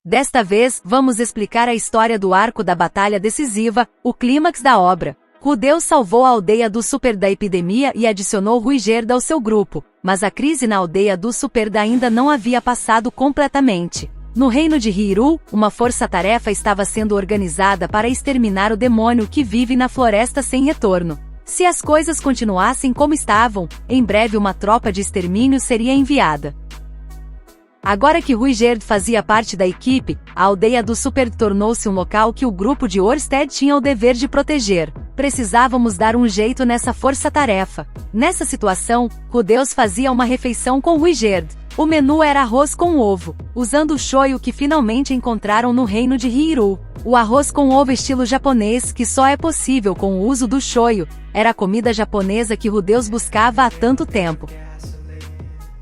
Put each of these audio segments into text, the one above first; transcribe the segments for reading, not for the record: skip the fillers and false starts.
Desta vez, vamos explicar a história do arco da batalha decisiva, o clímax da obra. Rudeus salvou a aldeia do Super da epidemia e adicionou Ruigerd ao seu grupo, mas a crise na aldeia do Super ainda não havia passado completamente. No reino de Hyrule, uma força-tarefa estava sendo organizada para exterminar o demônio que vive na floresta sem retorno. Se as coisas continuassem como estavam, em breve uma tropa de extermínio seria enviada. Agora que Ruigerd fazia parte da equipe, a aldeia do Super tornou-se um local que o grupo de Orsted tinha o dever de proteger. Precisávamos dar um jeito nessa força-tarefa. Nessa situação, Rudeus fazia uma refeição com Ruigerd. O menu era arroz com ovo, usando o shoyu que finalmente encontraram no reino de Hyrule. O arroz com ovo estilo japonês, que só é possível com o uso do shoyu, era a comida japonesa que Rudeus buscava há tanto tempo.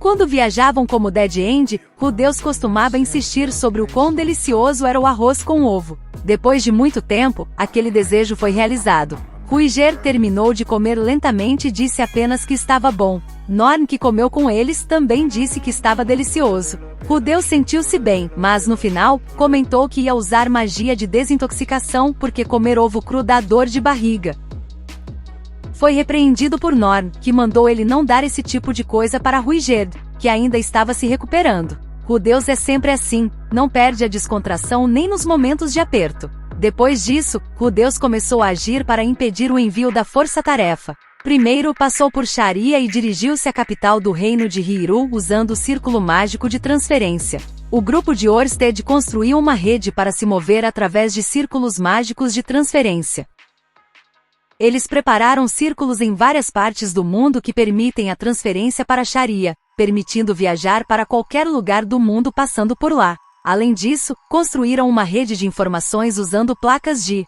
Quando viajavam como Dead End, Rudeus costumava insistir sobre o quão delicioso era o arroz com ovo. Depois de muito tempo, aquele desejo foi realizado. Ruigerd terminou de comer lentamente e disse apenas que estava bom. Norn, que comeu com eles, também disse que estava delicioso. Rudeus sentiu-se bem, mas no final, comentou que ia usar magia de desintoxicação porque comer ovo cru dá dor de barriga. Foi repreendido por Norn, que mandou ele não dar esse tipo de coisa para Ruigerd, que ainda estava se recuperando. Rudeus é sempre assim, não perde a descontração nem nos momentos de aperto. Depois disso, Rudeus começou a agir para impedir o envio da força-tarefa. Primeiro passou por Sharia e dirigiu-se à capital do reino de Hyrule usando o círculo mágico de transferência. O grupo de Orsted construiu uma rede para se mover através de círculos mágicos de transferência. Eles prepararam círculos em várias partes do mundo que permitem a transferência para Sharia, permitindo viajar para qualquer lugar do mundo passando por lá. Além disso, construíram uma rede de informações usando placas de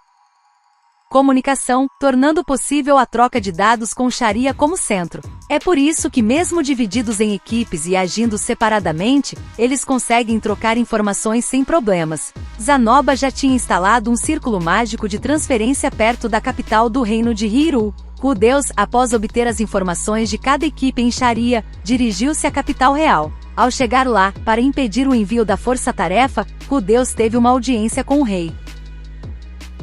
comunicação, tornando possível a troca de dados com Sharia como centro. É por isso que mesmo divididos em equipes e agindo separadamente, eles conseguem trocar informações sem problemas. Zanoba já tinha instalado um círculo mágico de transferência perto da capital do reino de Hyrule. Rudeus, após obter as informações de cada equipe em Sharia, dirigiu-se à capital real. Ao chegar lá, para impedir o envio da força-tarefa, Rudeus teve uma audiência com o rei.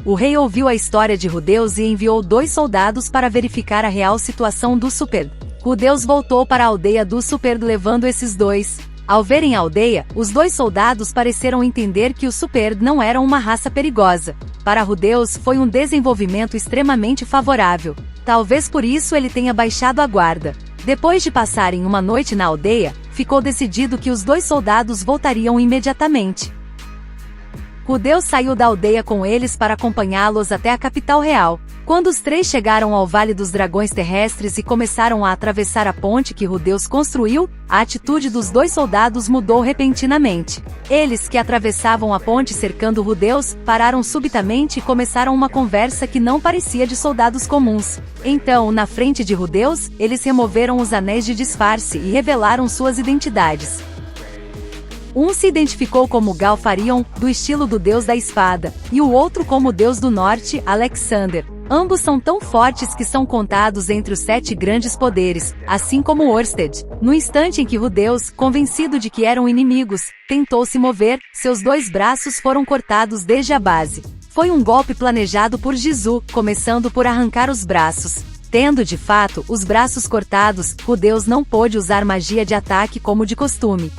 O rei ouviu a história de Rudeus e enviou 2 soldados para verificar a real situação do Super. Rudeus voltou para a aldeia do Super levando esses 2. Ao verem a aldeia, os 2 soldados pareceram entender que o Super não era uma raça perigosa. Para Rudeus foi um desenvolvimento extremamente favorável. Talvez por isso ele tenha baixado a guarda. Depois de passarem uma noite na aldeia, ficou decidido que os 2 soldados voltariam imediatamente. Rudeus saiu da aldeia com eles para acompanhá-los até a capital real. Quando os 3 chegaram ao Vale dos Dragões Terrestres e começaram a atravessar a ponte que Rudeus construiu, a atitude dos 2 soldados mudou repentinamente. Eles, que atravessavam a ponte cercando Rudeus, pararam subitamente e começaram uma conversa que não parecia de soldados comuns. Então, na frente de Rudeus, eles removeram os anéis de disfarce e revelaram suas identidades. Um se identificou como Galfarion, do estilo do Deus da Espada, e o outro como o Deus do Norte, Alexander. Ambos são tão fortes que são contados entre os 7 grandes poderes, assim como Orsted. No instante em que Rudeus, convencido de que eram inimigos, tentou se mover, seus 2 braços foram cortados desde a base. Foi um golpe planejado por Jizu, começando por arrancar os braços. Tendo de fato os braços cortados, Rudeus não pôde usar magia de ataque como de costume.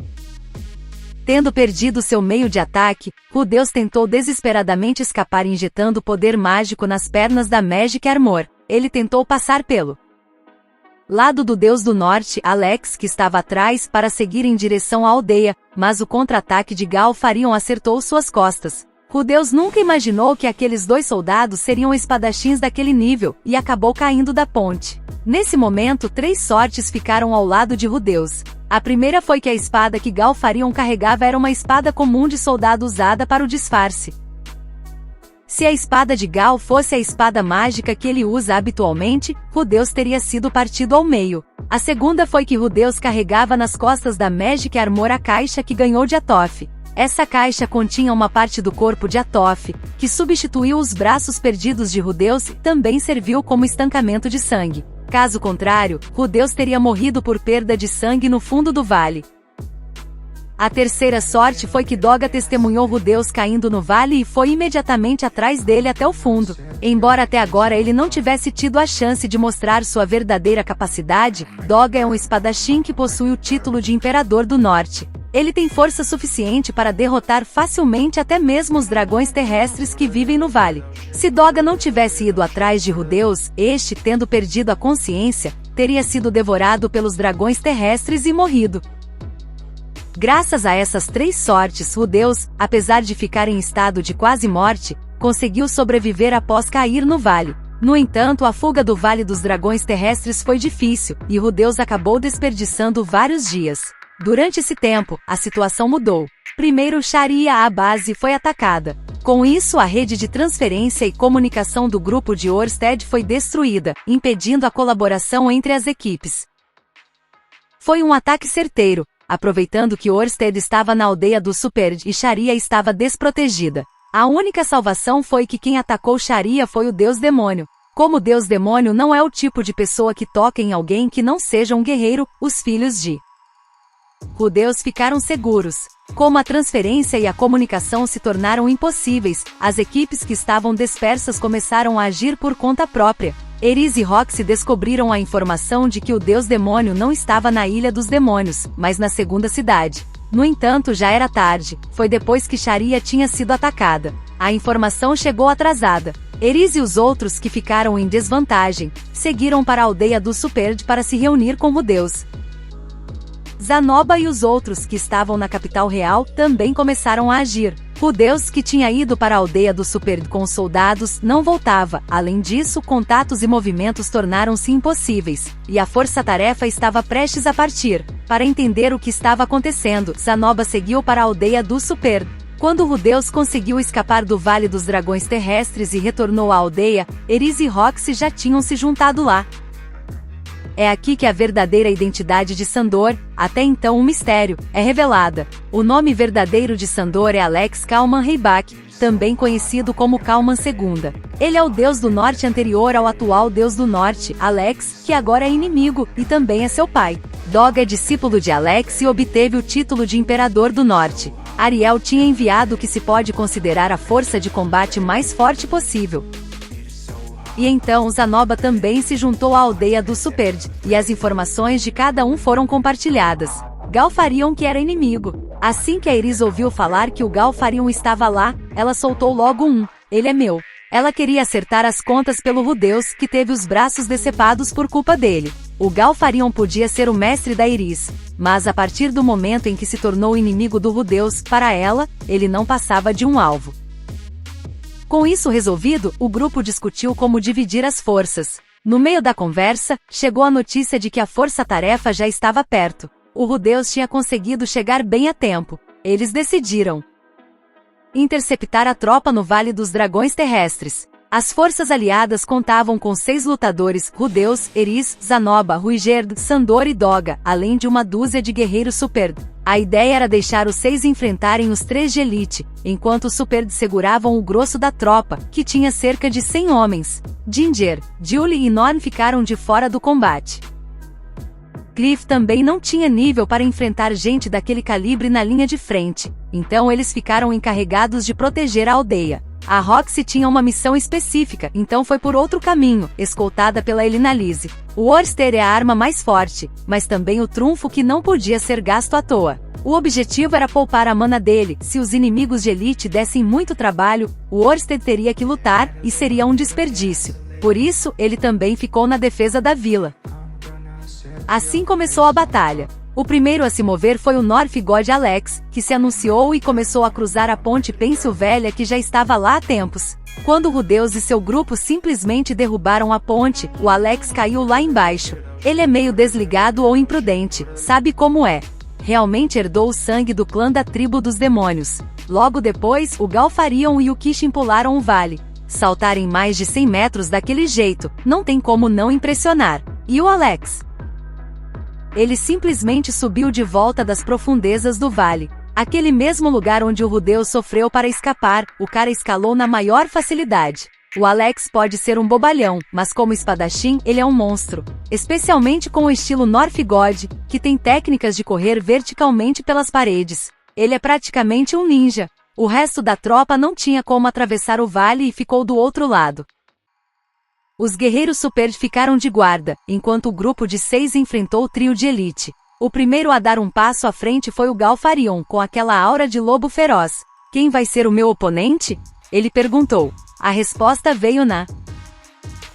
Tendo perdido seu meio de ataque, Rudeus tentou desesperadamente escapar injetando poder mágico nas pernas da Magic Armor. Ele tentou passar pelo lado do Deus do Norte, Alex, que estava atrás, para seguir em direção à aldeia, mas o contra-ataque de Galfarion acertou suas costas. Rudeus nunca imaginou que aqueles 2 soldados seriam espadachins daquele nível, e acabou caindo da ponte. Nesse momento 3 sortes ficaram ao lado de Rudeus. A primeira foi que a espada que Galfarion carregava era uma espada comum de soldado usada para o disfarce. Se a espada de Gal fosse a espada mágica que ele usa habitualmente, Rudeus teria sido partido ao meio. A segunda foi que Rudeus carregava nas costas da Magic Armor a caixa que ganhou de Atof. Essa caixa continha uma parte do corpo de Atof, que substituiu os braços perdidos de Rudeus e também serviu como estancamento de sangue. Caso contrário, Rudeus teria morrido por perda de sangue no fundo do vale. A terceira sorte foi que Doga testemunhou Rudeus caindo no vale e foi imediatamente atrás dele até o fundo. Embora até agora ele não tivesse tido a chance de mostrar sua verdadeira capacidade, Doga é um espadachim que possui o título de Imperador do Norte. Ele tem força suficiente para derrotar facilmente até mesmo os dragões terrestres que vivem no vale. Se Doga não tivesse ido atrás de Rudeus, este, tendo perdido a consciência, teria sido devorado pelos dragões terrestres e morrido. Graças a essas três sortes, Rudeus, apesar de ficar em estado de quase morte, conseguiu sobreviver após cair no vale. No entanto, a fuga do Vale dos Dragões Terrestres foi difícil, e Rudeus acabou desperdiçando vários dias. Durante esse tempo, a situação mudou. Primeiro, Sharia, a base, foi atacada. Com isso, a rede de transferência e comunicação do grupo de Orsted foi destruída, impedindo a colaboração entre as equipes. Foi um ataque certeiro, aproveitando que Orsted estava na aldeia do Superd e Sharia estava desprotegida. A única salvação foi que quem atacou Sharia foi o Deus Demônio. Como Deus Demônio não é o tipo de pessoa que toca em alguém que não seja um guerreiro, os filhos de Rudeus ficaram seguros. Como a transferência e a comunicação se tornaram impossíveis, as equipes que estavam dispersas começaram a agir por conta própria. Eris e Roxy descobriram a informação de que o Deus Demônio não estava na Ilha dos Demônios, mas na segunda cidade. No entanto, já era tarde, foi depois que Sharia tinha sido atacada. A informação chegou atrasada. Eris e os outros que ficaram em desvantagem, seguiram para a aldeia do Superd para se reunir com Rudeus. Zanoba e os outros que estavam na capital real também começaram a agir. Rudeus, que tinha ido para a aldeia do Superd com os soldados, não voltava. Além disso, contatos e movimentos tornaram-se impossíveis, e a força-tarefa estava prestes a partir. Para entender o que estava acontecendo, Zanoba seguiu para a aldeia do Superd. Quando Rudeus conseguiu escapar do Vale dos Dragões Terrestres e retornou à aldeia, Eris e Roxy já tinham se juntado lá. É aqui que a verdadeira identidade de Sandor, até então um mistério, é revelada. O nome verdadeiro de Sandor é Alex Kalman Heibach, também conhecido como Kalman II. Ele é o deus do norte anterior ao atual deus do norte, Alex, que agora é inimigo, e também é seu pai. Doga é discípulo de Alex e obteve o título de Imperador do Norte. Ariel tinha enviado o que se pode considerar a força de combate mais forte possível. E então Zanoba também se juntou à aldeia do Superd, e as informações de cada um foram compartilhadas. Galfarion, que era inimigo. Assim que a Eris ouviu falar que o Galfarion estava lá, ela soltou logo ele é meu. Ela queria acertar as contas pelo Rudeus, que teve os braços decepados por culpa dele. O Galfarion podia ser o mestre da Eris, mas a partir do momento em que se tornou inimigo do Rudeus, para ela, ele não passava de um alvo. Com isso resolvido, o grupo discutiu como dividir as forças. No meio da conversa, chegou a notícia de que a força-tarefa já estava perto. O Rudeus tinha conseguido chegar bem a tempo. Eles decidiram interceptar a tropa no Vale dos Dragões Terrestres. As forças aliadas contavam com 6 lutadores, Rudeus, Eris, Zanoba, Ruigerd, Sandor e Doga, além de uma dúzia de guerreiros Superd. A ideia era deixar os 6 enfrentarem os 3 de elite, enquanto os Superd seguravam o grosso da tropa, que tinha cerca de 100 homens. Ginger, Julie e Norn ficaram de fora do combate. Cliff também não tinha nível para enfrentar gente daquele calibre na linha de frente, então eles ficaram encarregados de proteger a aldeia. A Roxy tinha uma missão específica, então foi por outro caminho, escoltada pela Elinalise. O Orster é a arma mais forte, mas também o trunfo que não podia ser gasto à toa. O objetivo era poupar a mana dele. Se os inimigos de elite dessem muito trabalho, o Orster teria que lutar, e seria um desperdício. Por isso, ele também ficou na defesa da vila. Assim começou a batalha. O primeiro a se mover foi o North God Alex, que se anunciou e começou a cruzar a ponte Pensilvélia que já estava lá há tempos. Quando Rudeus e seu grupo simplesmente derrubaram a ponte, o Alex caiu lá embaixo. Ele é meio desligado ou imprudente, sabe como é. Realmente herdou o sangue do clã da tribo dos demônios. Logo depois, o Galfarion e o Kishin pularam o vale. Saltar em mais de 100 metros daquele jeito, não tem como não impressionar. E o Alex? Ele simplesmente subiu de volta das profundezas do vale. Aquele mesmo lugar onde o Rudeus sofreu para escapar, o cara escalou na maior facilidade. O Alex pode ser um bobalhão, mas como espadachim ele é um monstro. Especialmente com o estilo Northgard, que tem técnicas de correr verticalmente pelas paredes. Ele é praticamente um ninja. O resto da tropa não tinha como atravessar o vale e ficou do outro lado. Os guerreiros super ficaram de guarda, enquanto o grupo de 6 enfrentou o trio de elite. O primeiro a dar um passo à frente foi o Galfarion, com aquela aura de lobo feroz. Quem vai ser o meu oponente? Ele perguntou. A resposta veio na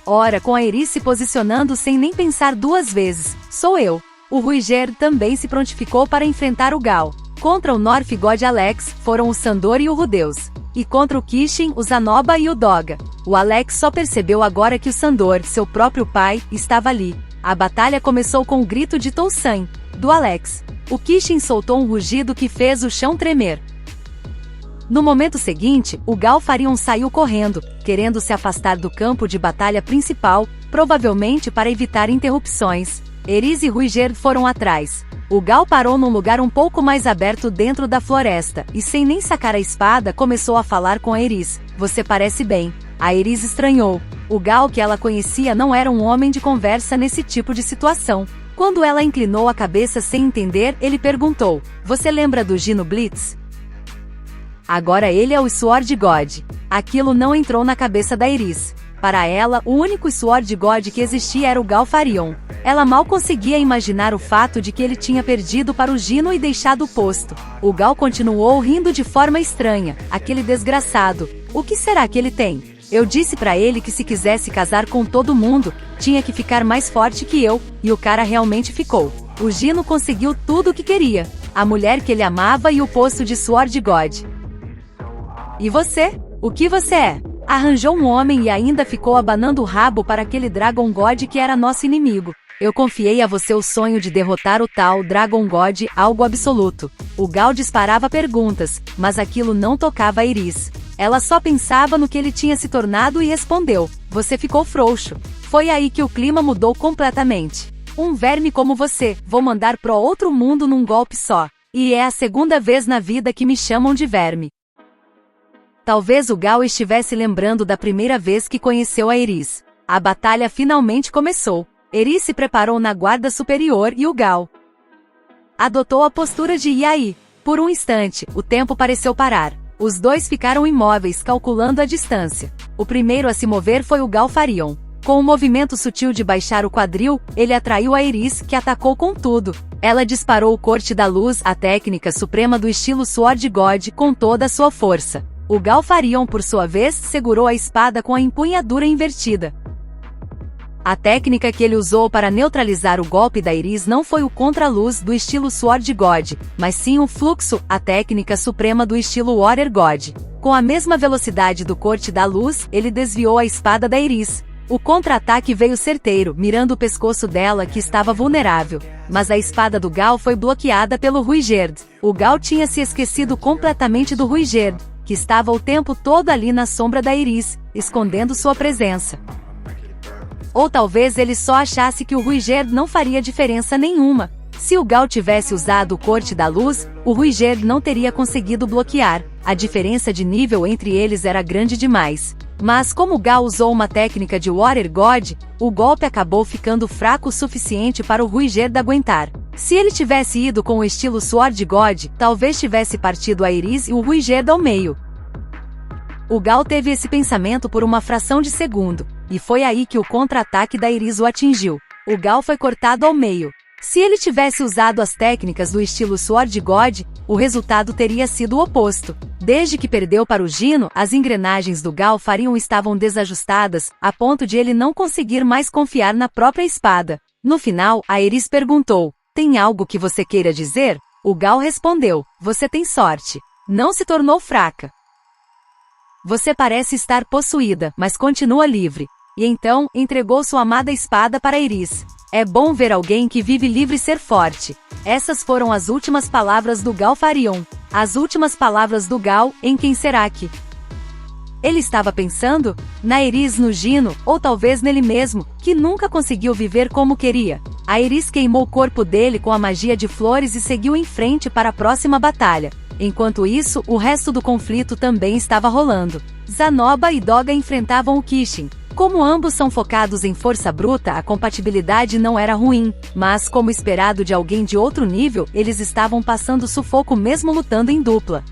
hora, com a Eris se posicionando sem nem pensar duas vezes. Sou eu. O Ruiger também se prontificou para enfrentar o Gal. Contra o Northgard Alex, foram o Sandor e o Rudeus. E contra o Kishin, o Zanoba e o Doga. O Alex só percebeu agora que o Sandor, seu próprio pai, estava ali. A batalha começou com o grito de Tousan, do Alex. O Kishin soltou um rugido que fez o chão tremer. No momento seguinte, o Galfarion saiu correndo, querendo se afastar do campo de batalha principal, provavelmente para evitar interrupções. Eris e Ruiger foram atrás. O Gal parou num lugar um pouco mais aberto dentro da floresta, e sem nem sacar a espada começou a falar com a Eris. Você parece bem. A Eris estranhou. O Gal que ela conhecia não era um homem de conversa nesse tipo de situação. Quando ela inclinou a cabeça sem entender, ele perguntou, você lembra do Gino Blitz? Agora ele é o Sword God. Aquilo não entrou na cabeça da Eris. Para ela, o único Sword God que existia era o Galfarion. Ela mal conseguia imaginar o fato de que ele tinha perdido para o Gino e deixado o posto. O Gal continuou rindo de forma estranha. Aquele desgraçado. O que será que ele tem? Eu disse para ele que se quisesse casar com todo mundo, tinha que ficar mais forte que eu, e o cara realmente ficou. O Gino conseguiu tudo o que queria. A mulher que ele amava e o posto de Sword God. E você? O que você é? Arranjou um homem e ainda ficou abanando o rabo para aquele Dragon God que era nosso inimigo. Eu confiei a você o sonho de derrotar o tal Dragon God, algo absoluto. O Gal disparava perguntas, mas aquilo não tocava a Eris. Ela só pensava no que ele tinha se tornado e respondeu, você ficou frouxo. Foi aí que o clima mudou completamente. Um verme como você, vou mandar pro outro mundo num golpe só. E é a segunda vez na vida que me chamam de verme. Talvez o Gal estivesse lembrando da primeira vez que conheceu a Eris. A batalha finalmente começou. Eris se preparou na guarda superior e o Gal adotou a postura de e aí. Por um instante, o tempo pareceu parar. Os dois ficaram imóveis, calculando a distância. O primeiro a se mover foi o Galfarion. Com um movimento sutil de baixar o quadril, ele atraiu a Eris, que atacou com tudo. Ela disparou o Corte da Luz, a técnica suprema do estilo Sword God, com toda a sua força. O Galfarion, por sua vez, segurou a espada com a empunhadura invertida. A técnica que ele usou para neutralizar o golpe da Eris não foi o contra-luz do estilo Sword God, mas sim o fluxo, a técnica suprema do estilo Water God. Com a mesma velocidade do Corte da Luz, ele desviou a espada da Eris. O contra-ataque veio certeiro, mirando o pescoço dela que estava vulnerável. Mas a espada do Gal foi bloqueada pelo Ruigerd. O Gal tinha se esquecido completamente do Ruigerd, que estava o tempo todo ali na sombra da Eris, escondendo sua presença. Ou talvez ele só achasse que o Ruigerd não faria diferença nenhuma. Se o Gal tivesse usado o Corte da Luz, o Ruigerd não teria conseguido bloquear. A diferença de nível entre eles era grande demais. Mas como o Gal usou uma técnica de Water God, o golpe acabou ficando fraco o suficiente para o Ruigerd aguentar. Se ele tivesse ido com o estilo Sword God, talvez tivesse partido a Eris e o Ruigerd ao meio. O Gal teve esse pensamento por uma fração de segundo, e foi aí que o contra-ataque da Eris o atingiu. O Gal foi cortado ao meio. Se ele tivesse usado as técnicas do estilo Sword God, o resultado teria sido o oposto. Desde que perdeu para o Gino, as engrenagens do Galfarion estavam desajustadas, a ponto de ele não conseguir mais confiar na própria espada. No final, a Eris perguntou, tem algo que você queira dizer? O Gal respondeu, você tem sorte. Não se tornou fraca. Você parece estar possuída, mas continua livre. E então, entregou sua amada espada para Eris. É bom ver alguém que vive livre ser forte. Essas foram as últimas palavras do Galfarion. As últimas palavras do Gal, em quem será que? Ele estava pensando? Na Eris, no Gino, ou talvez nele mesmo, que nunca conseguiu viver como queria. A Eris queimou o corpo dele com a magia de flores e seguiu em frente para a próxima batalha. Enquanto isso, o resto do conflito também estava rolando. Zanoba e Doga enfrentavam o Kishin. Como ambos são focados em força bruta, a compatibilidade não era ruim, mas como esperado de alguém de outro nível, eles estavam passando sufoco mesmo lutando em dupla.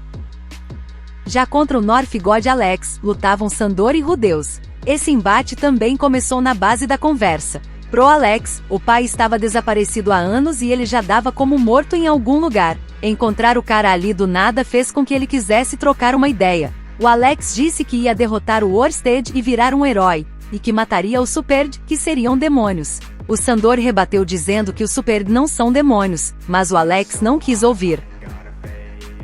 Já contra o North God Alex, lutavam Sandor e Rudeus. Esse embate também começou na base da conversa. Pro Alex, o pai estava desaparecido há anos e ele já dava como morto em algum lugar. Encontrar o cara ali do nada fez com que ele quisesse trocar uma ideia. O Alex disse que ia derrotar o Orsted e virar um herói, e que mataria os Superd, que seriam demônios. O Sandor rebateu dizendo que os Superd não são demônios, mas o Alex não quis ouvir.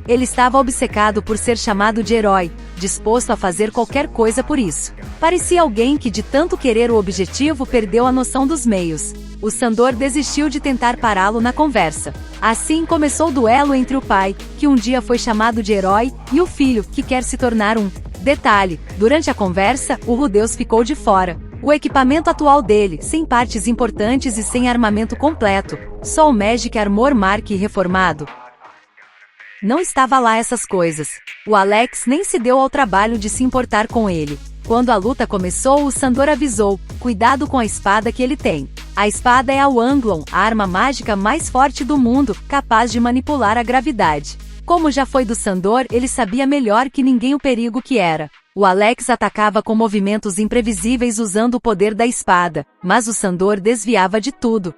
Ele estava obcecado por ser chamado de herói, disposto a fazer qualquer coisa por isso. Parecia alguém que de tanto querer o objetivo perdeu a noção dos meios. O Sandor desistiu de tentar pará-lo na conversa. Assim começou o duelo entre o pai, que um dia foi chamado de herói, e o filho, que quer se tornar um. Detalhe, durante a conversa, o Rudeus ficou de fora. O equipamento atual dele, sem partes importantes e sem armamento completo, só o Magic Armor Mark reformado. Não estava lá essas coisas. O Alex nem se deu ao trabalho de se importar com ele. Quando a luta começou, o Sandor avisou: cuidado com a espada que ele tem. A espada é a Wanglon, a arma mágica mais forte do mundo, capaz de manipular a gravidade. Como já foi do Sandor, ele sabia melhor que ninguém o perigo que era. O Alex atacava com movimentos imprevisíveis usando o poder da espada, mas o Sandor desviava de tudo.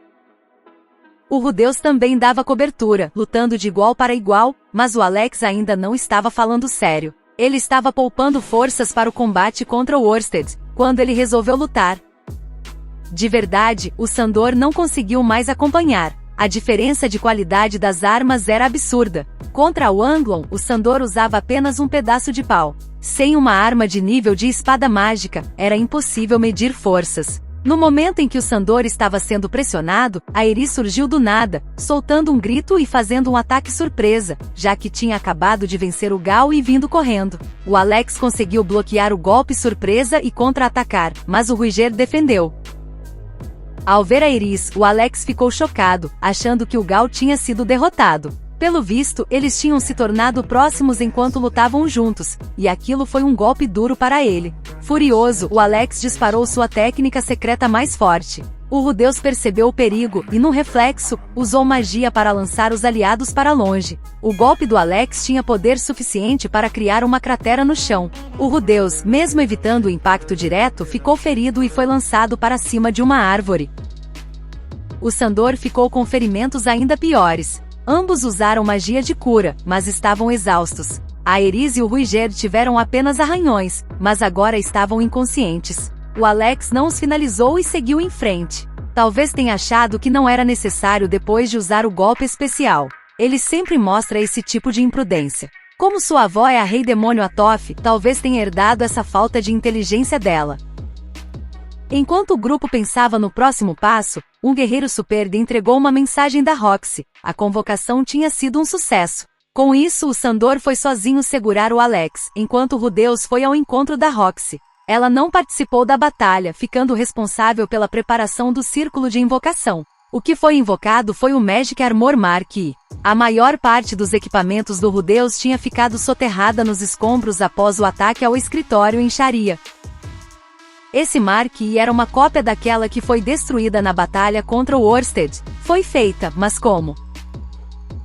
O Rudeus também dava cobertura, lutando de igual para igual, mas o Alex ainda não estava falando sério. Ele estava poupando forças para o combate contra o Orsted, quando ele resolveu lutar. De verdade, o Sandor não conseguiu mais acompanhar. A diferença de qualidade das armas era absurda. Contra o Wanglon, o Sandor usava apenas um pedaço de pau. Sem uma arma de nível de espada mágica, era impossível medir forças. No momento em que o Sandor estava sendo pressionado, a Eris surgiu do nada, soltando um grito e fazendo um ataque surpresa, já que tinha acabado de vencer o Gal e vindo correndo. O Alex conseguiu bloquear o golpe surpresa e contra-atacar, mas o Ruiger defendeu. Ao ver a Eris, o Alex ficou chocado, achando que o Gal tinha sido derrotado. Pelo visto, eles tinham se tornado próximos enquanto lutavam juntos, e aquilo foi um golpe duro para ele. Furioso, o Alex disparou sua técnica secreta mais forte. O Rudeus percebeu o perigo e, num reflexo, usou magia para lançar os aliados para longe. O golpe do Alex tinha poder suficiente para criar uma cratera no chão. O Rudeus, mesmo evitando o impacto direto, ficou ferido e foi lançado para cima de uma árvore. O Sandor ficou com ferimentos ainda piores. Ambos usaram magia de cura, mas estavam exaustos. A Eris e o Ruiger tiveram apenas arranhões, mas agora estavam inconscientes. O Alex não os finalizou e seguiu em frente. Talvez tenha achado que não era necessário depois de usar o golpe especial. Ele sempre mostra esse tipo de imprudência. Como sua avó é a Rei Demônio Atof, talvez tenha herdado essa falta de inteligência dela. Enquanto o grupo pensava no próximo passo, um guerreiro Superd entregou uma mensagem da Roxy. A convocação tinha sido um sucesso. Com isso, o Sandor foi sozinho segurar o Alex, enquanto o Rudeus foi ao encontro da Roxy. Ela não participou da batalha, ficando responsável pela preparação do círculo de invocação. O que foi invocado foi o Magic Armor Mark I. A maior parte dos equipamentos do Rudeus tinha ficado soterrada nos escombros após o ataque ao escritório em Sharia. Esse Mark I era uma cópia daquela que foi destruída na batalha contra o Orsted. Foi feita, mas como?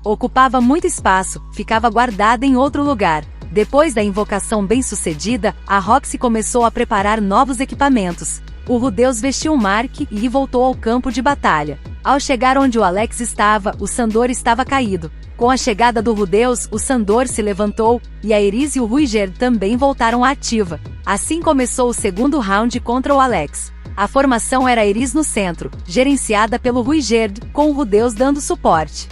Ocupava muito espaço, ficava guardada em outro lugar. Depois da invocação bem-sucedida, a Roxy começou a preparar novos equipamentos. O Rudeus vestiu um Mark e voltou ao campo de batalha. Ao chegar onde o Alex estava, o Sandor estava caído. Com a chegada do Rudeus, o Sandor se levantou, e a Eris e o Ruiger também voltaram à ativa. Assim começou o segundo round contra o Alex. A formação era a Eris no centro, gerenciada pelo Ruiger, com o Rudeus dando suporte.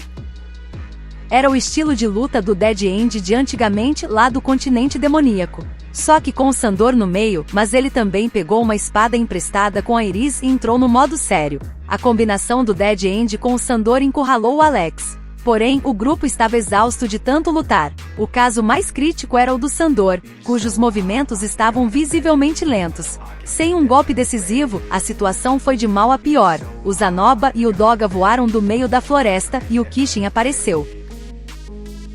Era o estilo de luta do Dead End de antigamente lá do continente demoníaco. Só que com o Sandor no meio, mas ele também pegou uma espada emprestada com a Eris e entrou no modo sério. A combinação do Dead End com o Sandor encurralou o Alex. Porém, o grupo estava exausto de tanto lutar. O caso mais crítico era o do Sandor, cujos movimentos estavam visivelmente lentos. Sem um golpe decisivo, a situação foi de mal a pior. O Zanoba e o Doga voaram do meio da floresta e o Kishin apareceu.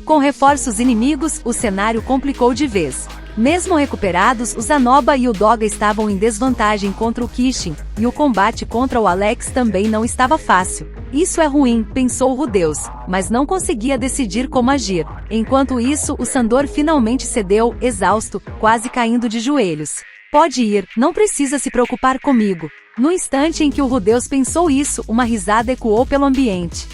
Com reforços inimigos, o cenário complicou de vez. Mesmo recuperados, o Zanoba e o Doga estavam em desvantagem contra o Kishin, e o combate contra o Alex também não estava fácil. Isso é ruim, pensou o Rudeus, mas não conseguia decidir como agir. Enquanto isso, o Sandor finalmente cedeu, exausto, quase caindo de joelhos. Pode ir, não precisa se preocupar comigo. No instante em que o Rudeus pensou isso, uma risada ecoou pelo ambiente.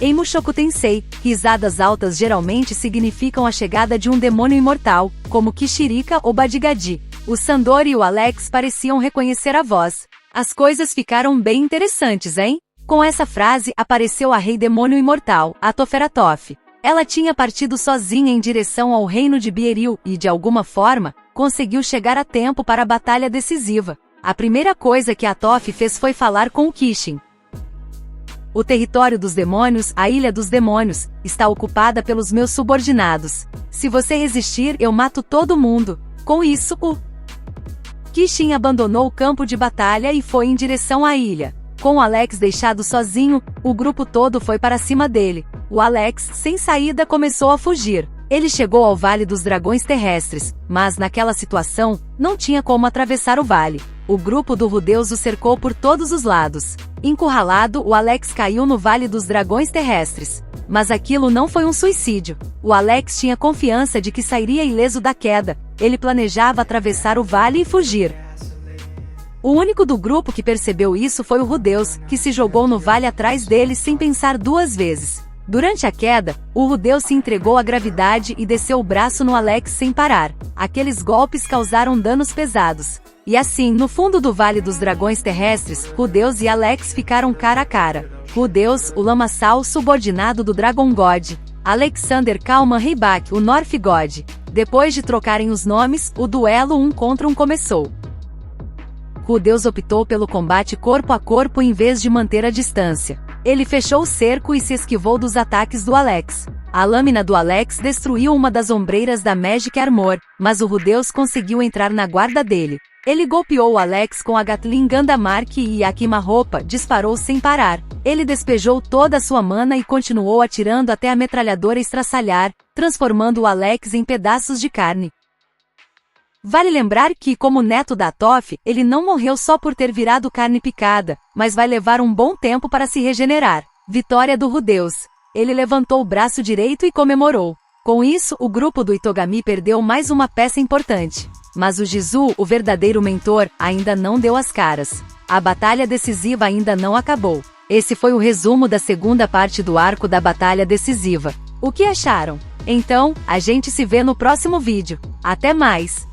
Em Mushoku Tensei, risadas altas geralmente significam a chegada de um demônio imortal, como Kishirika ou Badigadi. O Sandor e o Alex pareciam reconhecer a voz. As coisas ficaram bem interessantes, hein? Com essa frase apareceu a Rei Demônio Imortal, a Toferatoff. Ela tinha partido sozinha em direção ao reino de Bierill e, de alguma forma, conseguiu chegar a tempo para a batalha decisiva. A primeira coisa que a Toph fez foi falar com o Kishin. O território dos demônios, a Ilha dos Demônios, está ocupada pelos meus subordinados. Se você resistir, eu mato todo mundo. Com isso, o Kishin abandonou o campo de batalha e foi em direção à ilha. Com o Alex deixado sozinho, o grupo todo foi para cima dele. O Alex, sem saída, começou a fugir. Ele chegou ao Vale dos Dragões Terrestres, mas naquela situação, não tinha como atravessar o vale. O grupo do Rudeus o cercou por todos os lados. Encurralado, o Alex caiu no Vale dos Dragões Terrestres. Mas aquilo não foi um suicídio. O Alex tinha confiança de que sairia ileso da queda. Ele planejava atravessar o vale e fugir. O único do grupo que percebeu isso foi o Rudeus, que se jogou no vale atrás dele sem pensar duas vezes. Durante a queda, o Rudeus se entregou à gravidade e desceu o braço no Alex sem parar. Aqueles golpes causaram danos pesados. E assim, no fundo do Vale dos Dragões Terrestres, Rudeus e Alex ficaram cara a cara. Rudeus, o lamaçal subordinado do Dragon God. Alexander Kalman Reibach, o North God. Depois de trocarem os nomes, o duelo 1 contra 1 começou. Rudeus optou pelo combate corpo a corpo em vez de manter a distância. Ele fechou o cerco e se esquivou dos ataques do Alex. A lâmina do Alex destruiu uma das ombreiras da Magic Armor, mas o Rudeus conseguiu entrar na guarda dele. Ele golpeou o Alex com a Gatling Gandamark e a queima-roupa disparou sem parar. Ele despejou toda a sua mana e continuou atirando até a metralhadora estraçalhar, transformando o Alex em pedaços de carne. Vale lembrar que, como neto da Toph, ele não morreu só por ter virado carne picada, mas vai levar um bom tempo para se regenerar. Vitória do Rudeus. Ele levantou o braço direito e comemorou. Com isso, o grupo do Itogami perdeu mais uma peça importante. Mas o Jizu, o verdadeiro mentor, ainda não deu as caras. A batalha decisiva ainda não acabou. Esse foi o resumo da segunda parte do arco da batalha decisiva. O que acharam? Então, a gente se vê no próximo vídeo. Até mais!